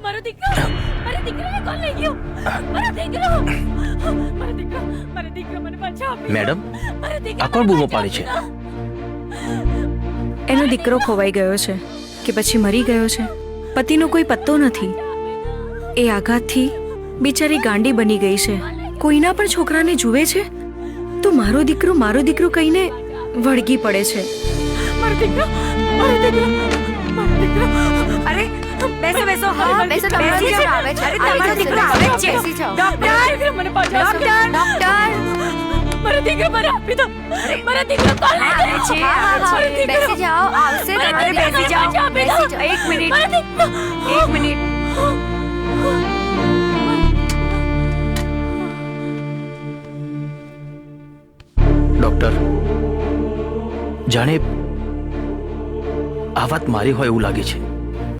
મારો દીકરો મારા દીકરાને કોણ લઈ ગયો? મારો દીકરો મને પાછો આપી. મેડમ, મારો દીકરો આ કોણ બૂમો પાડે છે? એનો દીકરો ખોવાઈ ગયો છે કે પછી મરી ગયો છે, પતિનો કોઈ પત્તો નથી. એ આઘાતથી બિચારી ગાંડી બની ગઈ છે. કોઈના પણ છોકરાને જુએ છે તો મારો દીકરો કહીને વળગી પડે છે. મારો દીકરો. અરે બેસો. હા, બેસો. તમારો દીકરો આવે છે. અરે તમારો દીકરો આવે જ છે. બેસી જાઓ. ડોક્ટર મને પાછો આપી દો. ડોક્ટર મારો દીકરો મને આપી દો. મારો દીકરો કોણ લઈ ગયો? છે, હા, આવે છે. બેસી જાઓ. આવશે મારો તમારે દીકરો બેસી મને જાઓ. પાછો આપી દો. બેસી જાઓ. એક મિનિટ. મારો દીકરો. એક મિનિટ. ડોક્ટર, જાણે આ વાત મારી હોય એવું લાગે છે.